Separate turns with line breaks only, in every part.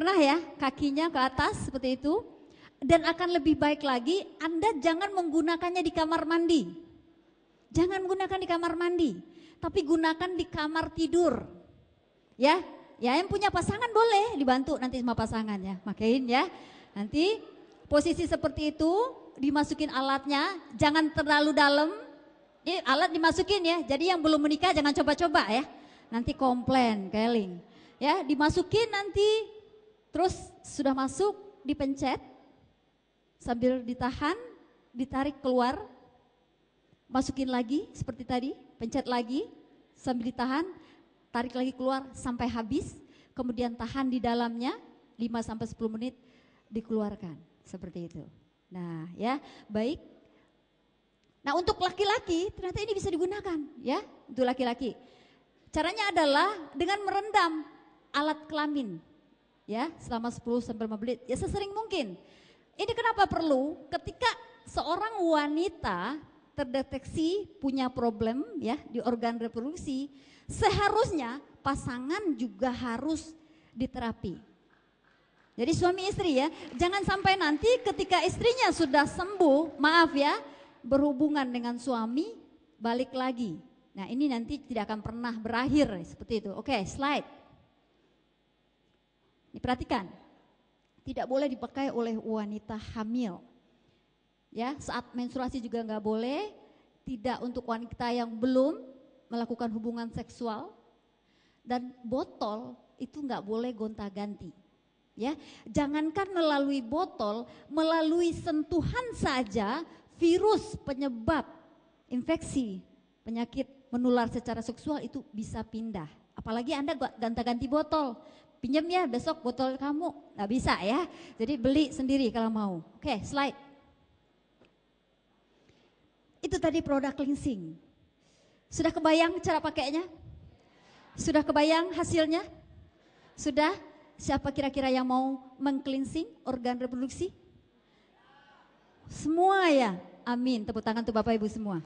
Pernah ya, kakinya ke atas seperti itu. Dan akan lebih baik lagi Anda jangan menggunakannya di kamar mandi. Jangan menggunakan di kamar mandi, tapi gunakan di kamar tidur. Ya, yang punya pasangan boleh dibantu nanti sama pasangan ya. Makain ya. Nanti posisi seperti itu dimasukin alatnya, jangan terlalu dalam. Ini alat dimasukin ya. Jadi yang belum menikah jangan coba-coba ya. Nanti komplain, keling. Ya, dimasukin nanti terus sudah masuk dipencet. Sambil ditahan, ditarik keluar, masukin lagi seperti tadi, pencet lagi, sambil ditahan, tarik lagi keluar sampai habis, kemudian tahan di dalamnya 5-10 menit, dikeluarkan, seperti itu. Nah ya, baik. Nah untuk laki-laki ternyata ini bisa digunakan ya, untuk laki-laki. Caranya adalah dengan merendam alat kelamin ya, selama 10-15 menit, ya sesering mungkin. Ini kenapa perlu? Ketika seorang wanita terdeteksi punya problem ya di organ reproduksi, seharusnya pasangan juga harus diterapi. Jadi suami istri ya, jangan sampai nanti ketika istrinya sudah sembuh, maaf ya, berhubungan dengan suami, balik lagi. Nah ini nanti tidak akan pernah berakhir seperti itu. Oke, slide. Diperhatikan. Tidak boleh dipakai oleh wanita hamil. Ya, saat menstruasi juga nggak boleh. Tidak untuk wanita yang belum melakukan hubungan seksual. Dan botol itu nggak boleh gonta-ganti. Ya, jangankan melalui botol, melalui sentuhan saja virus penyebab infeksi penyakit menular secara seksual itu bisa pindah. Apalagi Anda gonta-ganti botol. Pinjam ya besok botol kamu, nggak bisa ya. Jadi beli sendiri kalau mau. Oke, slide. Itu tadi produk cleansing. Sudah kebayang cara pakainya? Sudah kebayang hasilnya? Sudah? Siapa kira-kira yang mau meng-cleansing organ reproduksi? Semua ya? Amin, tepuk tangan untuk Bapak Ibu semua.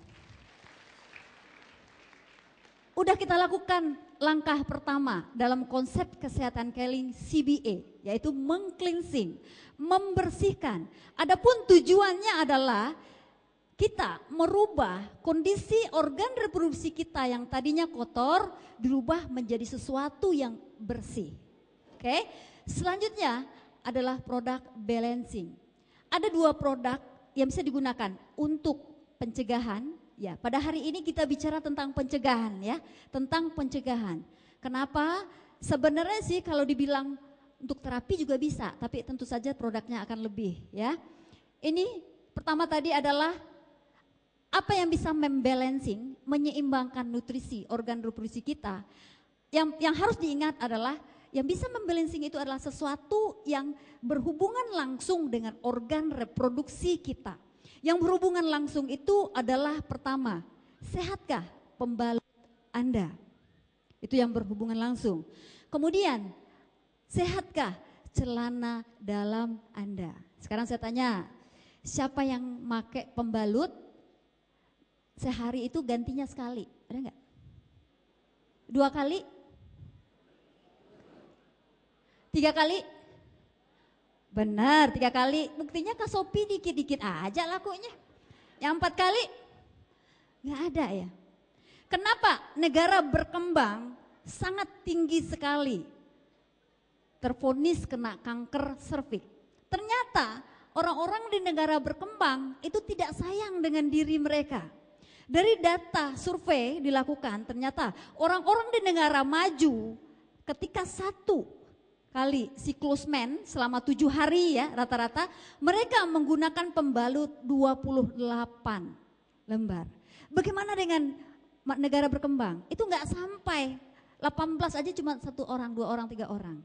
Udah kita lakukan langkah pertama dalam konsep kesehatan Keling CBA, yaitu meng-cleansing, membersihkan. Adapun tujuannya adalah kita merubah kondisi organ reproduksi kita yang tadinya kotor dirubah menjadi sesuatu yang bersih. Oke, selanjutnya adalah produk balancing. Ada 2 produk yang bisa digunakan untuk pencegahan. Ya, pada hari ini kita bicara tentang pencegahan ya, tentang pencegahan. Kenapa? Sebenarnya sih kalau dibilang untuk terapi juga bisa, tapi tentu saja produknya akan lebih ya. Ini pertama tadi adalah apa yang bisa membalancing, menyeimbangkan nutrisi organ reproduksi kita. Yang harus diingat adalah yang bisa membalancing itu adalah sesuatu yang berhubungan langsung dengan organ reproduksi kita. Yang berhubungan langsung itu adalah pertama, sehatkah pembalut Anda? Itu yang berhubungan langsung. Kemudian, sehatkah celana dalam Anda? Sekarang saya tanya, siapa yang pakai pembalut sehari itu gantinya sekali? Ada enggak? 2 kali? 3 kali? Benar, 3 kali. Buktinya Kak Sophie dikit-dikit aja lakunya. Yang 4 kali? Nggak ada ya. Kenapa negara berkembang sangat tinggi sekali tervonis kena kanker serviks? Ternyata orang-orang di negara berkembang itu tidak sayang dengan diri mereka. Dari data survei dilakukan ternyata orang-orang di negara maju ketika 1 kali siklus men selama 7 hari ya rata-rata mereka menggunakan pembalut 28 lembar. Bagaimana dengan negara berkembang? Itu enggak sampai 18 aja cuma 1 orang, 2 orang, 3 orang.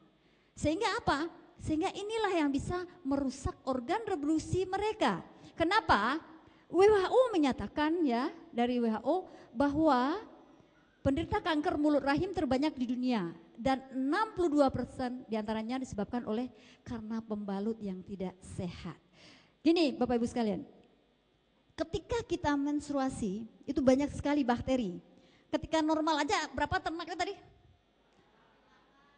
Sehingga apa? Sehingga inilah yang bisa merusak organ reproduksi mereka. Kenapa? WHO menyatakan ya dari WHO bahwa penderita kanker mulut rahim terbanyak di dunia. Dan 62% diantaranya disebabkan oleh karena pembalut yang tidak sehat. Gini Bapak Ibu sekalian, ketika kita menstruasi itu banyak sekali bakteri. Ketika normal aja berapa ternaknya tadi?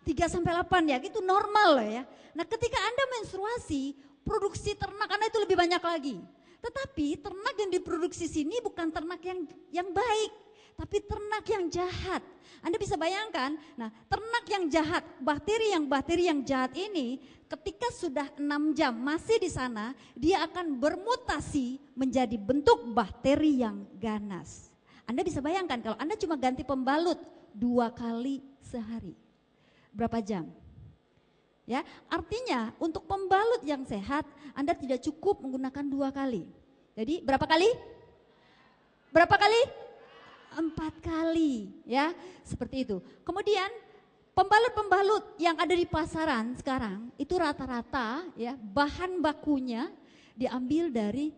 3-8 ya, itu normal loh ya. Nah ketika Anda menstruasi, produksi ternak Anda itu lebih banyak lagi. Tetapi ternak yang diproduksi sini bukan ternak yang baik, tapi ternak yang jahat. Anda bisa bayangkan, nah ternak yang jahat, bakteri yang jahat ini ketika sudah 6 jam masih di sana, dia akan bermutasi menjadi bentuk bakteri yang ganas. Anda bisa bayangkan kalau Anda cuma ganti pembalut 2 kali sehari, berapa jam? Ya, artinya untuk pembalut yang sehat Anda tidak cukup menggunakan 2 kali. Jadi berapa kali? Berapa kali? 4 kali ya, seperti itu. Kemudian pembalut-pembalut yang ada di pasaran sekarang itu rata-rata ya bahan bakunya diambil dari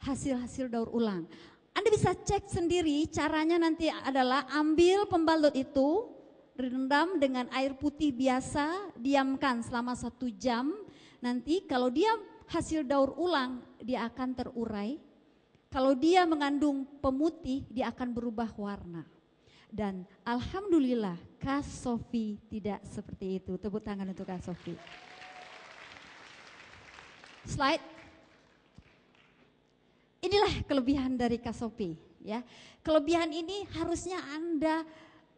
hasil-hasil daur ulang. Anda bisa cek sendiri, caranya nanti adalah ambil pembalut itu, rendam dengan air putih biasa, diamkan selama 1 jam. Nanti kalau dia hasil daur ulang, dia akan terurai. Kalau dia mengandung pemutih, dia akan berubah warna. Dan alhamdulillah Kak Sofi tidak seperti itu. Tepuk tangan untuk Kak Sofi. Slide. Inilah kelebihan dari Kak Sofi ya. Kelebihan ini harusnya Anda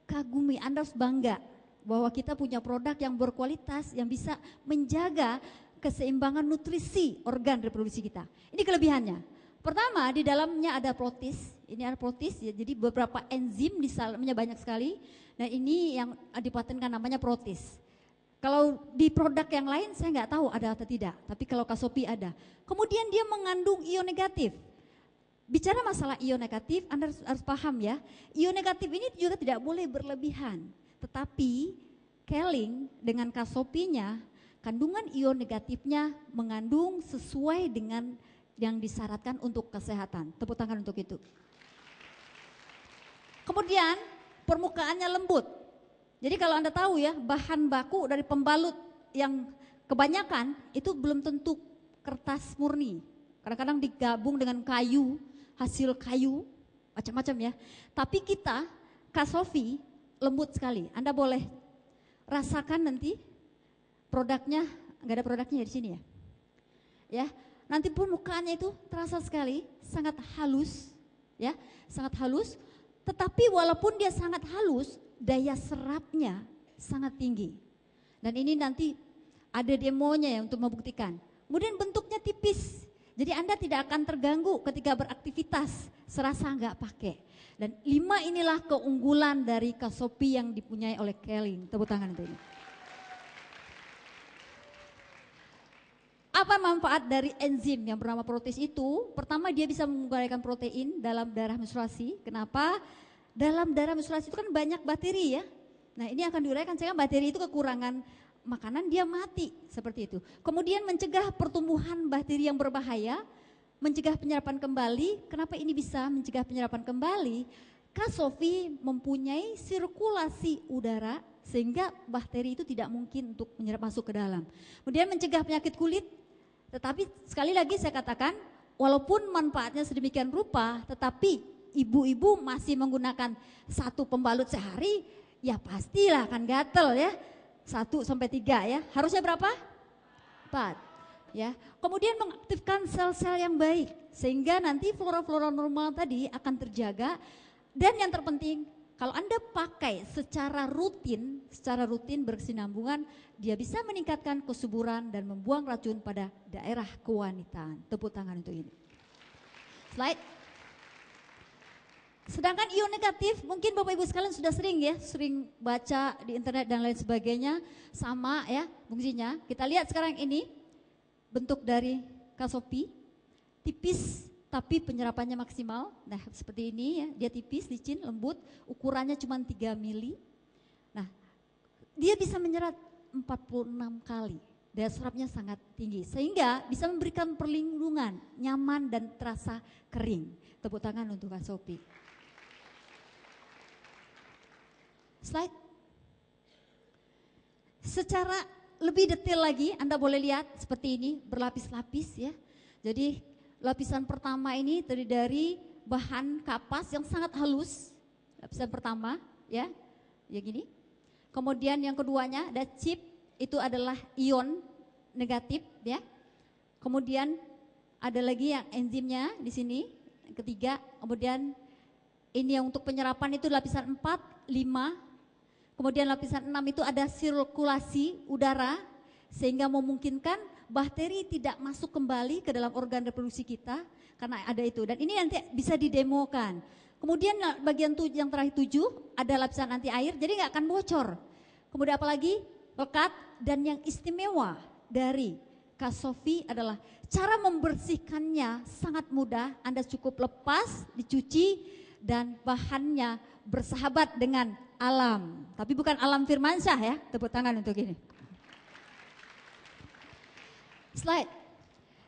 kagumi, Anda harus bangga bahwa kita punya produk yang berkualitas yang bisa menjaga keseimbangan nutrisi organ reproduksi kita. Ini kelebihannya. Pertama, di dalamnya ada protis. Ini ada protis ya, jadi beberapa enzim di dalamnya banyak sekali. Dan ini yang dipatenkan namanya protis. Kalau di produk yang lain saya nggak tahu ada atau tidak, tapi kalau Kak Sofi ada. Kemudian dia mengandung ion negatif. Bicara masalah ion negatif, Anda harus paham ya, ion negatif ini juga tidak boleh berlebihan. Tetapi Keling dengan Kak Sofinya, kandungan ion negatifnya mengandung sesuai dengan yang disyaratkan untuk kesehatan. Tepuk tangan untuk itu. Kemudian permukaannya lembut. Jadi kalau Anda tahu ya, bahan baku dari pembalut yang kebanyakan itu belum tentu kertas murni. Kadang-kadang digabung dengan kayu, hasil kayu, macam-macam ya. Tapi kita, Kak Sofi, lembut sekali. Anda boleh rasakan nanti produknya, nggak ada produknya di sini ya. Ya, nanti permukaannya itu terasa sekali, sangat halus, ya, sangat halus. Tetapi walaupun dia sangat halus, daya serapnya sangat tinggi. Dan ini nanti ada demonya ya untuk membuktikan. Kemudian bentuknya tipis. Jadi Anda tidak akan terganggu ketika beraktivitas, serasa nggak pakai. Dan 5 inilah keunggulan dari Kak Sofi yang dipunyai oleh Keling. Tepuk tangan untuk ini. Apa manfaat dari enzim yang bernama protis itu? Pertama, dia bisa menguraikan protein dalam darah menstruasi. Kenapa? Dalam darah menstruasi itu kan banyak bakteri ya. Nah ini akan diuraikan sehingga bakteri itu kekurangan makanan, dia mati seperti itu. Kemudian mencegah pertumbuhan bakteri yang berbahaya, mencegah penyerapan kembali. Kenapa ini bisa mencegah penyerapan kembali? Kak Sofi mempunyai sirkulasi udara sehingga bakteri itu tidak mungkin untuk menyerap masuk ke dalam. Kemudian mencegah penyakit kulit. Tetapi sekali lagi saya katakan, walaupun manfaatnya sedemikian rupa, tetapi ibu-ibu masih menggunakan 1 pembalut sehari, ya pastilah akan gatel ya. 1-3 ya, harusnya berapa? 4 ya. Kemudian mengaktifkan sel-sel yang baik, sehingga nanti flora-flora normal tadi akan terjaga. Dan yang terpenting, kalau Anda pakai secara rutin berkesinambungan, dia bisa meningkatkan kesuburan dan membuang racun pada daerah kewanitaan. Tepuk tangan untuk ini. Slide. Sedangkan ion negatif, mungkin Bapak Ibu sekalian sudah sering baca di internet dan lain sebagainya, sama ya fungsinya. Kita lihat sekarang ini bentuk dari Kak Sofi, tipis tapi penyerapannya maksimal. Nah seperti ini ya, dia tipis, licin, lembut, ukurannya cuma 3 mili. Nah dia bisa menyerap 46 kali, daya serapnya sangat tinggi. Sehingga bisa memberikan perlindungan, nyaman dan terasa kering. Tepuk tangan untuk Kak Sofi. Slide. Secara lebih detail lagi Anda boleh lihat seperti ini, berlapis-lapis ya. Jadi lapisan pertama ini terdiri dari bahan kapas yang sangat halus, lapisan pertama ya, ya gini. Kemudian yang keduanya ada chip, itu adalah ion negatif ya. Kemudian ada lagi yang enzimnya di sini, yang ketiga. Kemudian ini yang untuk penyerapan itu lapisan 4, 5. Kemudian lapisan 6 itu ada sirkulasi udara sehingga memungkinkan bakteri tidak masuk kembali ke dalam organ reproduksi kita karena ada itu. Dan ini nanti bisa didemokan. Kemudian bagian yang terakhir 7 ada lapisan anti air, jadi nggak akan bocor. Kemudian apalagi lekat, dan yang istimewa dari Kasofi adalah cara membersihkannya sangat mudah. Anda cukup lepas, dicuci, dan bahannya bersahabat dengan alam. Tapi bukan alam Firmansyah ya, tepuk tangan untuk ini. Slide.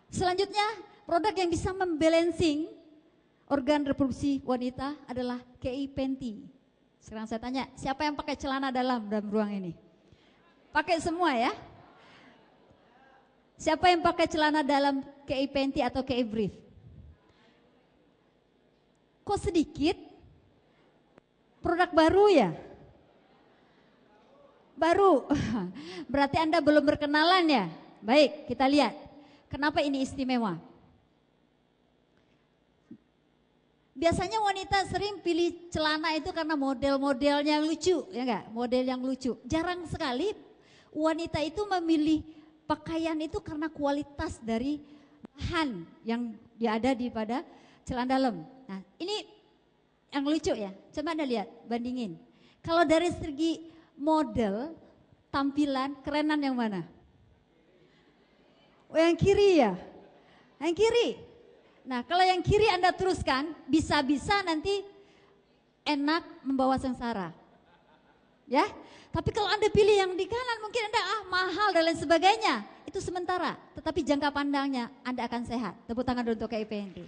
Selanjutnya, produk yang bisa membalancing organ reproduksi wanita adalah KI Penti. Sekarang saya tanya, siapa yang pakai celana dalam ruang ini? Pakai semua ya? Siapa yang pakai celana dalam KI Penti atau KI Brief? Kok sedikit? Produk baru ya? Baru. Berarti Anda belum berkenalan ya? Baik, kita lihat. Kenapa ini istimewa? Biasanya wanita sering pilih celana itu karena model-modelnya lucu, ya enggak? Model yang lucu. Jarang sekali wanita itu memilih pakaian itu karena kualitas dari bahan yang ada pada celana dalam. Nah, ini yang lucu ya. Coba Anda lihat, bandingin. Kalau dari segi model, tampilan, kerenan yang mana? Oh, yang kiri ya? Yang kiri. Nah, kalau yang kiri Anda teruskan, bisa-bisa nanti enak membawa sengsara. Ya, tapi kalau Anda pilih yang di kanan mungkin Anda mahal dan lain sebagainya. Itu sementara, tetapi jangka pandangnya Anda akan sehat. Tepuk tangan untuk KIPNT.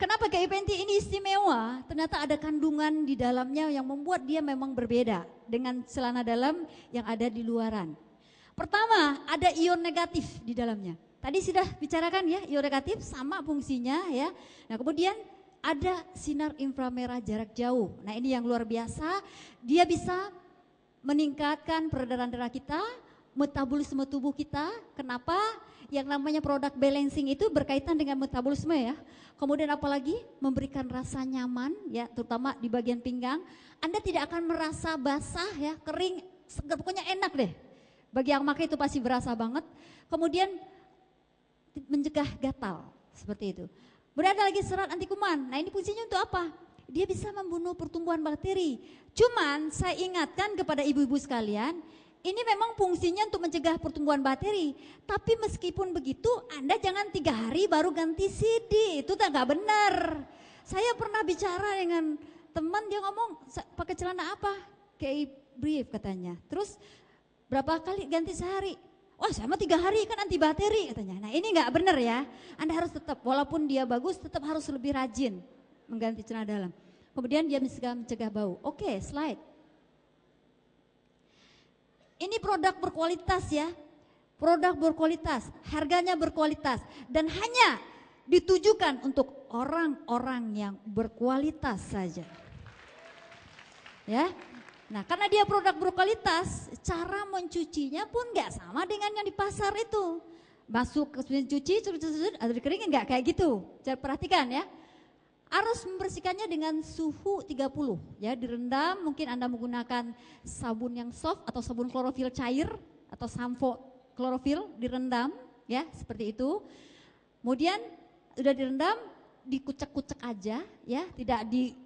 Kenapa KIPNT ini istimewa? Ternyata ada kandungan di dalamnya yang membuat dia memang berbeda dengan celana dalam yang ada di luaran. Pertama, ada ion negatif di dalamnya. Tadi sudah bicarakan ya, ion negatif sama fungsinya ya. Nah, kemudian ada sinar inframerah jarak jauh. Nah, ini yang luar biasa. Dia bisa meningkatkan peredaran darah kita, metabolisme tubuh kita. Kenapa? Yang namanya produk balancing itu berkaitan dengan metabolisme ya. Kemudian apalagi memberikan rasa nyaman ya, terutama di bagian pinggang. Anda tidak akan merasa basah ya, kering, segar, pokoknya enak deh. Bagi yang pakai itu pasti berasa banget. Kemudian mencegah gatal, seperti itu. Kemudian ada lagi serat anti kuman. Nah, ini fungsinya untuk apa? Dia bisa membunuh pertumbuhan bakteri. Cuman saya ingatkan kepada ibu-ibu sekalian, ini memang fungsinya untuk mencegah pertumbuhan bakteri. Tapi meskipun begitu, Anda jangan 3 hari baru ganti CD. Itu tak benar. Saya pernah bicara dengan teman, dia ngomong, pakai celana apa? Kayak brief katanya. Terus berapa kali ganti sehari? Wah, sama 3 hari kan anti bakteri katanya. Nah, ini nggak benar ya. Anda harus tetap, walaupun dia bagus, tetap harus lebih rajin mengganti celana dalam. Kemudian dia bisa mencegah bau. Oke, slide. Ini produk berkualitas ya. Produk berkualitas, harganya berkualitas, dan hanya ditujukan untuk orang-orang yang berkualitas saja. Ya. Nah, karena dia produk berkualitas, cara mencucinya pun nggak sama dengan yang di pasar itu. Masuk ke mesin cuci, atau dikeringin nggak kayak gitu. Jangan perhatikan ya. Harus membersihkannya dengan suhu 30 ya, direndam. Mungkin Anda menggunakan sabun yang soft atau sabun klorofil cair atau sampo klorofil direndam ya, seperti itu. Kemudian udah direndam, dikucek-kucek aja ya, tidak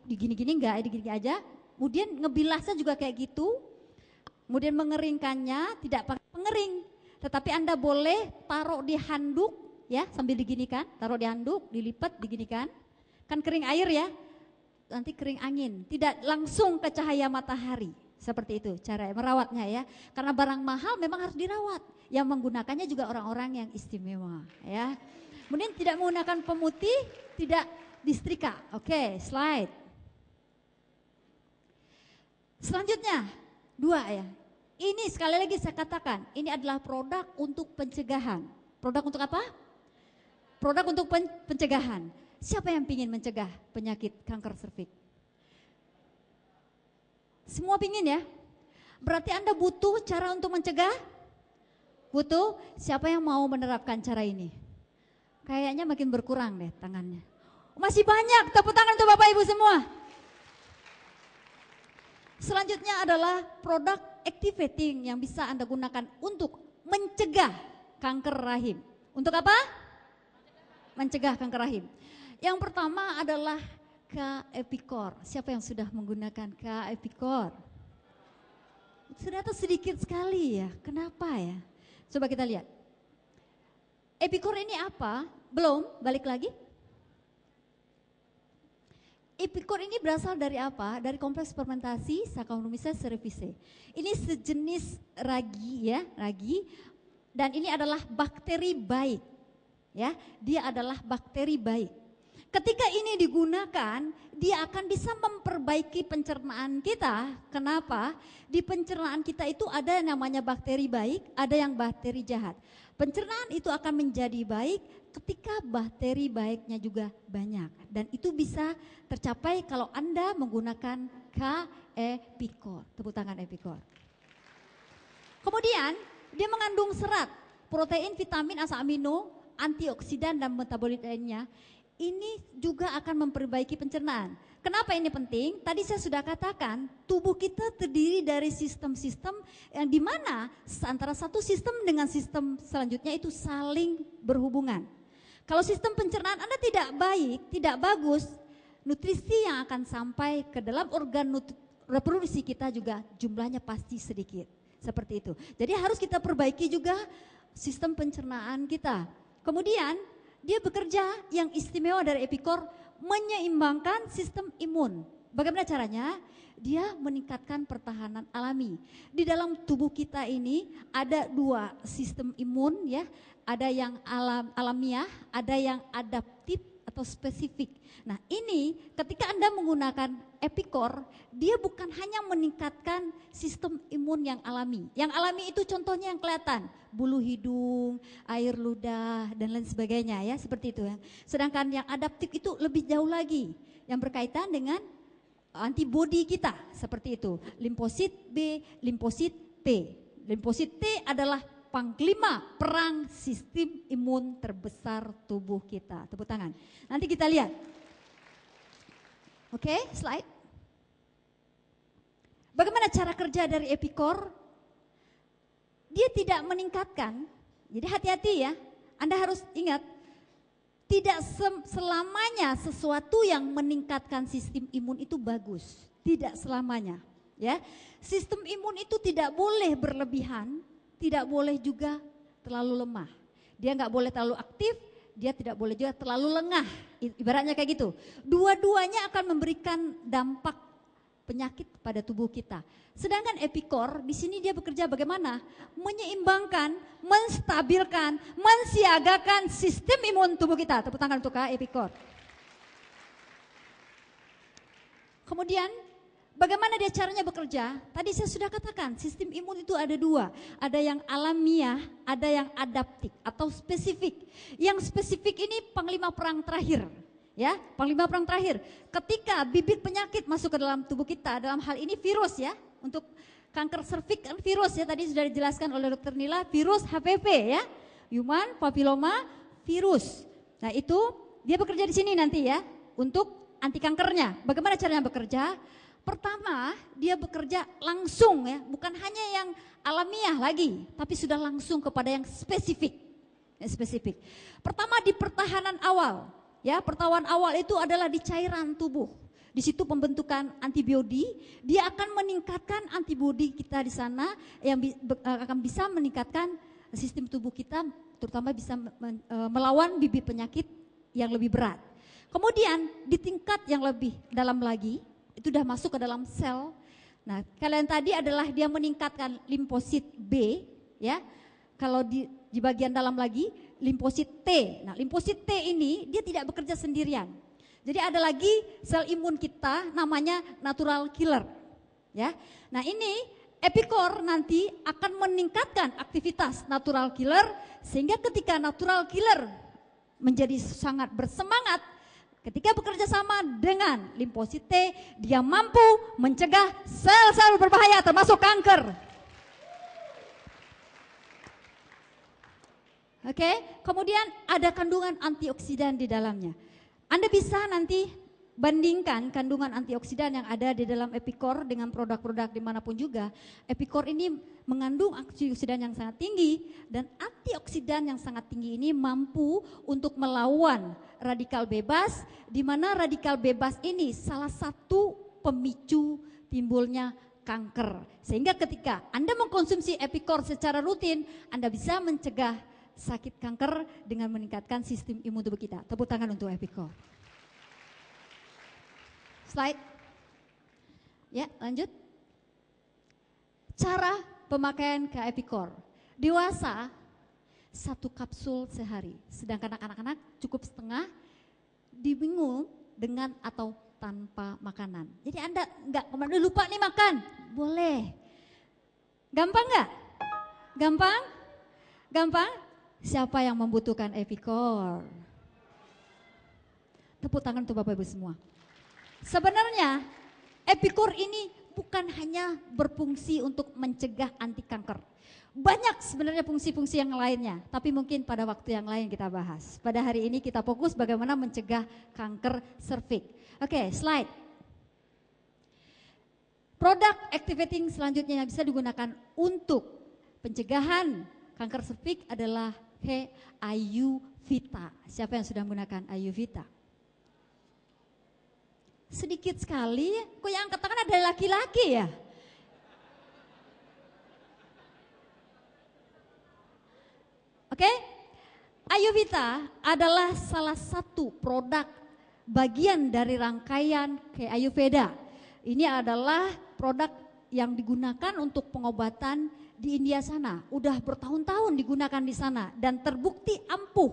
digini-gini enggak, digini aja. Kemudian ngebilasnya juga kayak gitu. Kemudian mengeringkannya tidak pakai pengering, tetapi Anda boleh taruh di handuk ya, sambil diginikan, taruh di handuk, dilipat, diginikan. Kan kering air ya, nanti kering angin, tidak langsung ke cahaya matahari. Seperti itu cara merawatnya ya. Karena barang mahal memang harus dirawat. Yang menggunakannya juga orang-orang yang istimewa ya. Kemudian tidak menggunakan pemutih, tidak disetrika. Oke, slide. Selanjutnya 2 ya. Ini sekali lagi saya katakan, ini adalah produk untuk pencegahan. Produk untuk apa? Produk untuk pencegahan. Siapa yang ingin mencegah penyakit kanker serviks? Semua pingin ya? Berarti Anda butuh cara untuk mencegah? Butuh? Siapa yang mau menerapkan cara ini? Kayaknya makin berkurang deh tangannya. Masih banyak, tepuk tangan untuk Bapak Ibu semua. Selanjutnya adalah produk activating yang bisa Anda gunakan untuk mencegah kanker rahim. Untuk apa? Mencegah kanker rahim. Yang pertama adalah K-Epicor. Siapa yang sudah menggunakan K-Epicor? Ternyata sedikit sekali ya. Kenapa ya? Coba kita lihat. Epicor ini apa? Belum, balik lagi. Epicor ini berasal dari apa? Dari kompleks fermentasi Saccharomyces cerevisiae. Ini sejenis ragi ya, ragi. Dan ini adalah bakteri baik. Ya, dia adalah bakteri baik. Ketika ini digunakan, dia akan bisa memperbaiki pencernaan kita. Kenapa? Di pencernaan kita itu ada yang namanya bakteri baik, ada yang bakteri jahat. Pencernaan itu akan menjadi baik ketika bakteri baiknya juga banyak. Dan itu bisa tercapai kalau Anda menggunakan K-Epicor. Tepuk tangan Epicor. Kemudian dia mengandung serat, protein, vitamin, asam amino, antioksidan dan metabolit lainnya. Ini juga akan memperbaiki pencernaan. Kenapa ini penting? Tadi saya sudah katakan, tubuh kita terdiri dari sistem-sistem yang dimana antara satu sistem dengan sistem selanjutnya itu saling berhubungan. Kalau sistem pencernaan Anda tidak baik, tidak bagus, nutrisi yang akan sampai ke dalam organ reproduksi kita juga jumlahnya pasti sedikit. Seperti itu. Jadi harus kita perbaiki juga sistem pencernaan kita. Kemudian dia bekerja yang istimewa dari Epicor menyeimbangkan sistem imun. Bagaimana caranya? Dia meningkatkan pertahanan alami. Di dalam tubuh kita ini ada dua sistem imun ya, ada yang alamiah, ada yang adaptif atau spesifik. Nah ini ketika Anda menggunakan Epicor, dia bukan hanya meningkatkan sistem imun yang alami. Yang alami itu contohnya yang kelihatan, bulu hidung, air ludah dan lain sebagainya ya, seperti itu ya. Sedangkan yang adaptif itu lebih jauh lagi, yang berkaitan dengan antibodi kita, seperti itu. Limfosit B, limfosit T. Limfosit T adalah panglima perang sistem imun terbesar tubuh kita. Tepuk tangan. Nanti kita lihat. Oke, slide. Bagaimana cara kerja dari Epicor? Dia tidak meningkatkan. Jadi hati-hati ya. Anda harus ingat, tidak selamanya sesuatu yang meningkatkan sistem imun itu bagus. Tidak selamanya, ya. Sistem imun itu tidak boleh berlebihan, tidak boleh juga terlalu lemah. Dia nggak boleh terlalu aktif, dia tidak boleh juga terlalu lengah. Ibaratnya kayak gitu. Dua-duanya akan memberikan dampak penyakit pada tubuh kita. Sedangkan Epicor di sini dia bekerja bagaimana? Menyeimbangkan, menstabilkan, mensiagakan sistem imun tubuh kita. Tepuk tangan untuk Epicor. Kemudian bagaimana dia caranya bekerja? Tadi saya sudah katakan sistem imun itu ada dua. Ada yang alamiah, ada yang adaptif atau spesifik. Yang spesifik ini panglima perang terakhir. Ya, panglima perang terakhir. Ketika bibit penyakit masuk ke dalam tubuh kita, dalam hal ini virus ya, untuk kanker serviks kan virus ya, tadi sudah dijelaskan oleh Dr. Nila, virus HPV ya, human papilloma virus. Nah itu dia bekerja di sini nanti ya, untuk anti kankernya. Bagaimana caranya bekerja? Pertama dia bekerja langsung ya, bukan hanya yang alamiah lagi, tapi sudah langsung kepada yang spesifik. Yang spesifik. Pertama di pertahanan awal. Ya, pertahanan awal itu adalah di cairan tubuh. Di situ pembentukan antibodi, dia akan meningkatkan antibodi kita di sana yang akan bisa meningkatkan sistem tubuh kita, terutama bisa melawan bibit penyakit yang lebih berat. Kemudian di tingkat yang lebih dalam lagi, itu sudah masuk ke dalam sel. Nah, kalian tadi adalah dia meningkatkan limfosit B, ya. Kalau di bagian dalam lagi limfosit T. Nah, limfosit T ini dia tidak bekerja sendirian. Jadi ada lagi sel imun kita namanya natural killer. Ya. Nah, ini Epicor nanti akan meningkatkan aktivitas natural killer sehingga ketika natural killer menjadi sangat bersemangat, Ketika bekerja sama dengan limfosit T, dia mampu mencegah sel-sel berbahaya termasuk kanker. Oke, kemudian ada kandungan antioksidan di dalamnya. Anda bisa nanti bandingkan kandungan antioksidan yang ada di dalam Epicor dengan produk-produk dimanapun juga. Epicor ini mengandung antioksidan yang sangat tinggi, dan antioksidan yang sangat tinggi ini mampu untuk melawan radikal bebas, di mana radikal bebas ini salah satu pemicu timbulnya kanker. Sehingga ketika Anda mengkonsumsi Epicor secara rutin, Anda bisa mencegah sakit kanker dengan meningkatkan sistem imun tubuh kita. Tepuk tangan untuk Epicor. Slide. Ya, lanjut. Cara pemakaian ke Epicor. Dewasa 1 kapsul sehari, sedangkan anak-anak cukup setengah, dibingung dengan atau tanpa makanan. Jadi Anda enggak kemana lupa nih makan, boleh. Gampang enggak? Gampang? Gampang? Siapa yang membutuhkan Epicor? Tepuk tangan untuk Bapak Ibu semua. Sebenarnya Epicor ini bukan hanya berfungsi untuk mencegah anti kanker. Banyak sebenarnya fungsi-fungsi yang lainnya, tapi mungkin pada waktu yang lain kita bahas. Pada hari ini kita fokus bagaimana mencegah kanker serviks. Oke, slide. Produk activating selanjutnya yang bisa digunakan untuk pencegahan kanker serviks adalah Ayuvita. Siapa yang sudah menggunakan Ayuvita? Sedikit sekali, kok yang angkat tangan ada laki-laki ya? Oke, Ayuvita adalah salah satu produk bagian dari rangkaian Ayurveda. Ini adalah produk yang digunakan untuk pengobatan di India sana. Udah bertahun-tahun digunakan di sana dan terbukti ampuh.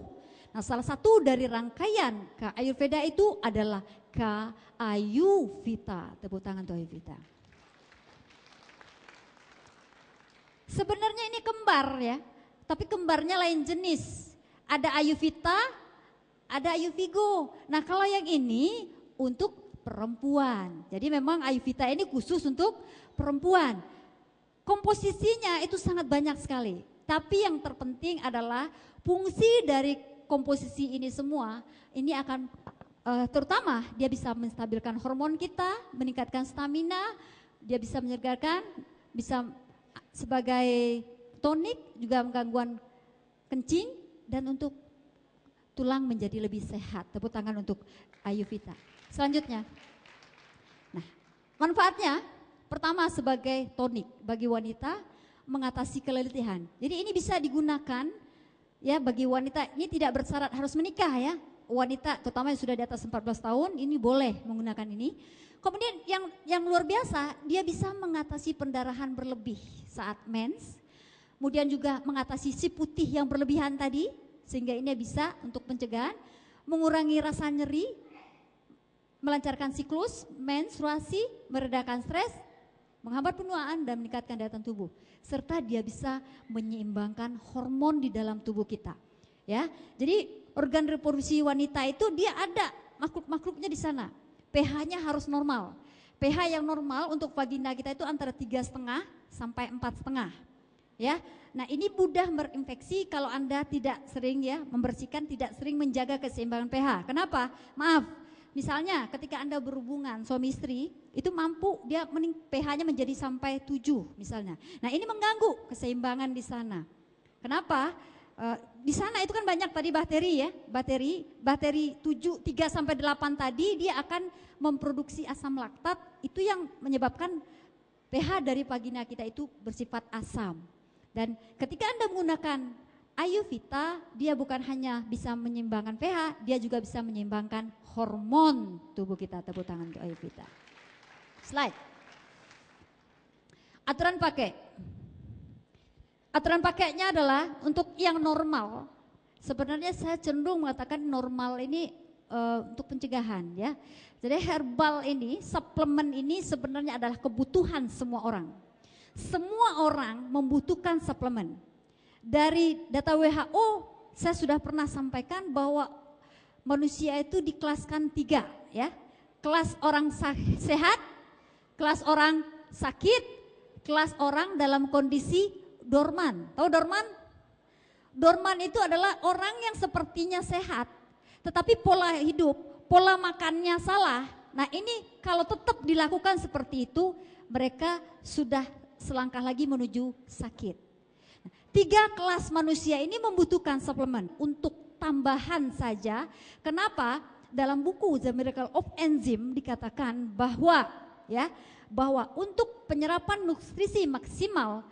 Nah, salah satu dari rangkaian Ayurveda itu adalah Ayuvita. Tepuk tangan untuk Ayuvita. Sebenarnya ini kembar ya, tapi kembarnya lain jenis. Ada Ayuvita, ada Ayuvigo. Nah, kalau yang ini untuk perempuan. Jadi memang Ayuvita ini khusus untuk perempuan. Komposisinya itu sangat banyak sekali. Tapi yang terpenting adalah fungsi dari komposisi ini semua, ini akan terutama dia bisa menstabilkan hormon kita, meningkatkan stamina, dia bisa menyegarkan, bisa sebagai tonik, juga gangguan kencing, dan untuk tulang menjadi lebih sehat. Tepuk tangan untuk Ayuvita. Selanjutnya, nah manfaatnya pertama sebagai tonik bagi wanita mengatasi keletihan. Jadi ini bisa digunakan ya bagi wanita, ini tidak bersyarat harus menikah ya. Wanita terutama yang sudah di atas 14 tahun ini boleh menggunakan ini. Kemudian yang luar biasa, dia bisa mengatasi pendarahan berlebih saat mens. Kemudian juga mengatasi si putih yang berlebihan tadi, sehingga ini bisa untuk pencegahan, mengurangi rasa nyeri, melancarkan siklus, menstruasi, meredakan stres, menghambat penuaan dan meningkatkan daya tahan tubuh. Serta dia bisa menyeimbangkan hormon di dalam tubuh kita. Ya, jadi organ reproduksi wanita itu dia ada makhluk-makhluknya di sana. pH-nya harus normal. pH yang normal untuk vagina kita itu antara 3,5 sampai 4,5. Ya. Nah, ini mudah berinfeksi kalau Anda tidak sering ya membersihkan, tidak sering menjaga keseimbangan pH. Kenapa? Maaf. Misalnya ketika Anda berhubungan suami istri, itu mampu dia pH-nya menjadi sampai 7 misalnya. Nah, ini mengganggu keseimbangan di sana. Kenapa? Di sana itu kan banyak tadi bakteri ya, bakteri 3 sampai 8 tadi dia akan memproduksi asam laktat, itu yang menyebabkan pH dari vagina kita itu bersifat asam. Dan ketika Anda menggunakan Ayuvita, dia bukan hanya bisa menyeimbangkan pH, dia juga bisa menyeimbangkan hormon tubuh kita. Tepuk tangan untuk Ayuvita. Slide. Aturan pakai. Aturan pakainya adalah untuk yang normal. Sebenarnya saya cenderung mengatakan normal ini untuk pencegahan ya. Jadi herbal ini, suplemen ini sebenarnya adalah kebutuhan semua orang. Semua orang membutuhkan suplemen. Dari data WHO saya sudah pernah sampaikan bahwa manusia itu dikelaskan 3 ya. Kelas orang sehat, kelas orang sakit, kelas orang dalam kondisi dorman. Tahu dorman? Dorman itu adalah orang yang sepertinya sehat, tetapi pola hidup, pola makannya salah. Nah ini kalau tetap dilakukan seperti itu, mereka sudah selangkah lagi menuju sakit. 3 kelas manusia ini membutuhkan suplemen untuk tambahan saja. Kenapa? Dalam buku The Miracle of Enzyme dikatakan bahwa untuk penyerapan nutrisi maksimal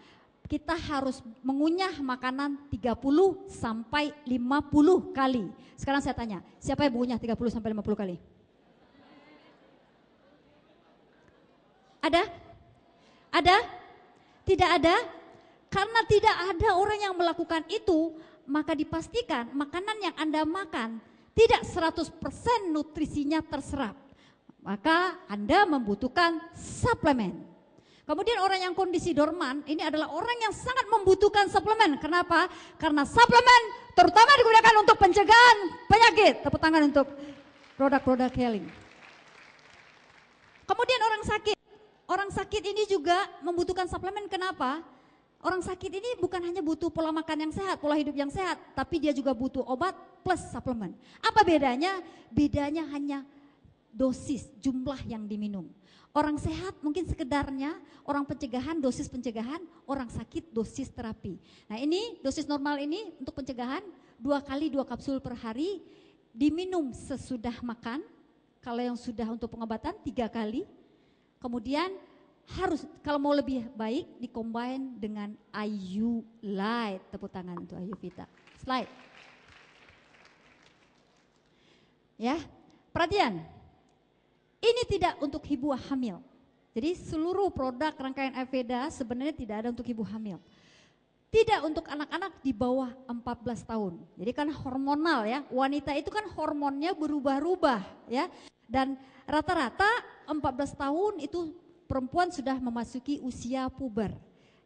kita harus mengunyah makanan 30 sampai 50 kali. Sekarang saya tanya, siapa yang mengunyah 30 sampai 50 kali? Ada? Ada? Tidak ada? Karena tidak ada orang yang melakukan itu, maka dipastikan makanan yang Anda makan tidak 100% nutrisinya terserap. Maka Anda membutuhkan suplemen. Kemudian orang yang kondisi dorman ini adalah orang yang sangat membutuhkan suplemen. Kenapa? Karena suplemen terutama digunakan untuk pencegahan penyakit. Tepuk tangan untuk produk-produk healing. Kemudian orang sakit. Orang sakit ini juga membutuhkan suplemen. Kenapa? Orang sakit ini bukan hanya butuh pola makan yang sehat, pola hidup yang sehat, tapi dia juga butuh obat plus suplemen. Apa bedanya? Bedanya hanya dosis, jumlah yang diminum. Orang sehat mungkin sekedarnya, orang pencegahan dosis pencegahan, orang sakit dosis terapi. Nah ini dosis normal ini untuk pencegahan 2 kali 2 kapsul per hari, diminum sesudah makan. Kalau yang sudah untuk pengobatan 3 kali. Kemudian harus kalau mau lebih baik dikombin dengan IU Light. Tepuk tangan untuk Ayu Vita. Slide. Ya, perhatian. Ini tidak untuk ibu hamil. Jadi seluruh produk rangkaian Ayurveda sebenarnya tidak ada untuk ibu hamil. Tidak untuk anak-anak di bawah 14 tahun. Jadi kan hormonal ya. Wanita itu kan hormonnya berubah-ubah ya. Dan rata-rata 14 tahun itu perempuan sudah memasuki usia puber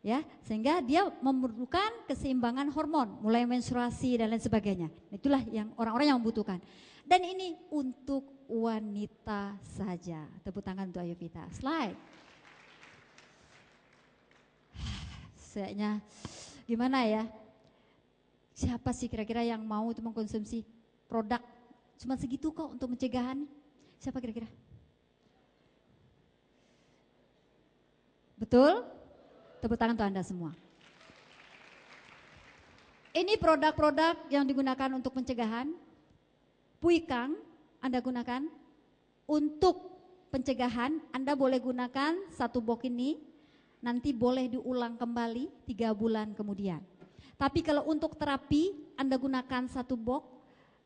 ya, sehingga dia memerlukan keseimbangan hormon, mulai menstruasi dan lain sebagainya. Itulah yang orang-orang yang membutuhkan. Dan ini untuk wanita saja. Tepuk tangan untuk Ayu Vita. Slide. Kayaknya gimana ya? Siapa sih kira-kira yang mau itu mengkonsumsi produk cuma segitu kok untuk pencegahan? Siapa kira-kira? Betul? Tepuk tangan untuk Anda semua. Ini produk-produk yang digunakan untuk pencegahan. Puikang Anda gunakan. Untuk pencegahan Anda boleh gunakan 1 box ini. Nanti boleh diulang kembali 3 bulan kemudian. Tapi kalau untuk terapi Anda gunakan 1 box.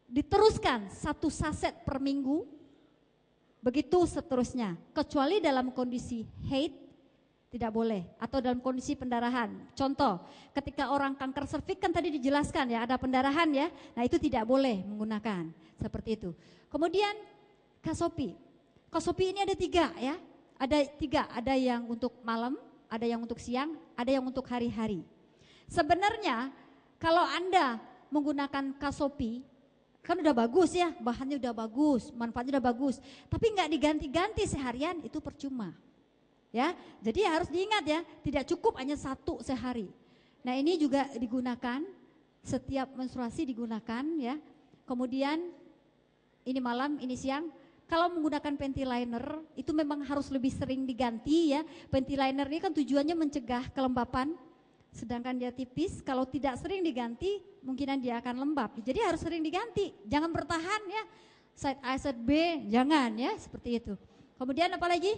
Diteruskan 1 saset per minggu. Begitu seterusnya. Kecuali dalam kondisi haid. Tidak boleh, atau dalam kondisi pendarahan. Contoh, ketika orang kanker serviks kan tadi dijelaskan ya, ada pendarahan ya. Nah itu tidak boleh menggunakan, seperti itu. Kemudian Kasopi. Kasopi ini ada 3 ya. Ada 3, ada yang untuk malam, ada yang untuk siang, ada yang untuk hari-hari. Sebenarnya kalau Anda menggunakan Kasopi, kan udah bagus ya, bahannya udah bagus, manfaatnya udah bagus. Tapi nggak diganti-ganti seharian, itu percuma. Ya, jadi harus diingat ya, tidak cukup hanya 1 sehari. Nah ini juga digunakan, setiap menstruasi digunakan ya. Kemudian ini malam, ini siang. Kalau menggunakan panty liner itu memang harus lebih sering diganti ya. Panty liner ini kan tujuannya mencegah kelembapan. Sedangkan dia tipis, kalau tidak sering diganti mungkinan dia akan lembab. Jadi harus sering diganti, jangan bertahan ya. Side A, side B, jangan ya, seperti itu. Kemudian apa lagi?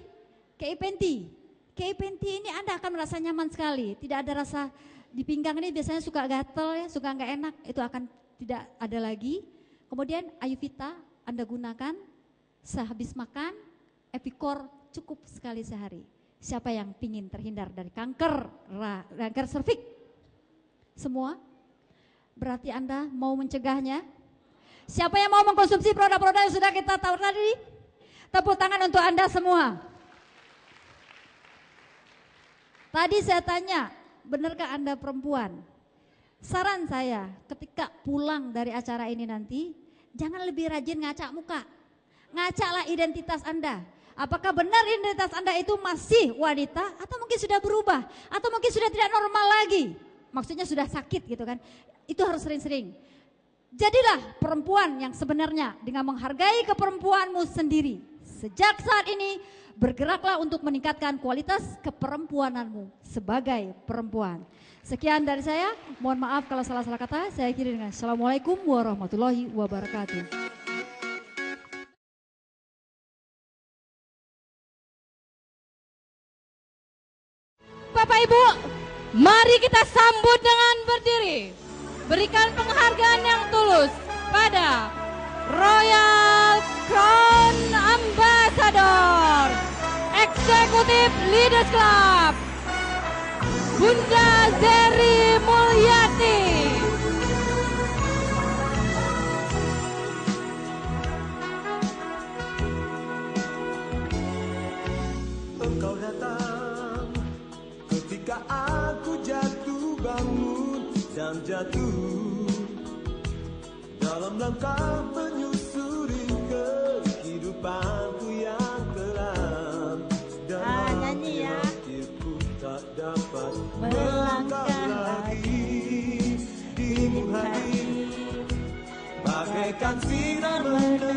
KI Panty. KI Panty ini Anda akan merasa nyaman sekali. Tidak ada rasa di pinggang ini biasanya suka gatel ya, suka nggak enak. Itu akan tidak ada lagi. Kemudian Ayu Vita Anda gunakan sehabis makan. Epicor cukup sekali sehari. Siapa yang pingin terhindar dari kanker serviks? Semua? Berarti Anda mau mencegahnya? Siapa yang mau mengkonsumsi produk-produk yang sudah kita tahu tadi? Tepuk tangan untuk Anda semua. Tadi saya tanya, benarkah Anda perempuan? Saran saya, ketika pulang dari acara ini nanti, Jangan lebih rajin ngaca muka. Ngacalah identitas Anda. Apakah benar identitas Anda itu masih wanita atau mungkin sudah berubah atau mungkin sudah tidak normal lagi? Maksudnya sudah sakit gitu kan. Itu harus sering-sering. Jadilah perempuan yang sebenarnya dengan menghargai keperempuanmu sendiri. Sejak saat ini bergeraklah untuk meningkatkan kualitas keperempuananmu sebagai perempuan. Sekian dari saya, mohon maaf kalau salah-salah kata. Saya akhiri dengan Assalamualaikum warahmatullahi wabarakatuh.
Bapak Ibu, mari kita sambut dengan berdiri. Berikan penghargaan yang tulus pada Royal Crown Ambassador Executive Leaders Club, Bunda Zeri Mulyati.
Engkau datang ketika aku jatuh bangun dan jatuh dalam langkah menyusuri kehidupanku yang kelam, dan hatiku tak dapat melangkah lagi di hati bagaikan sinar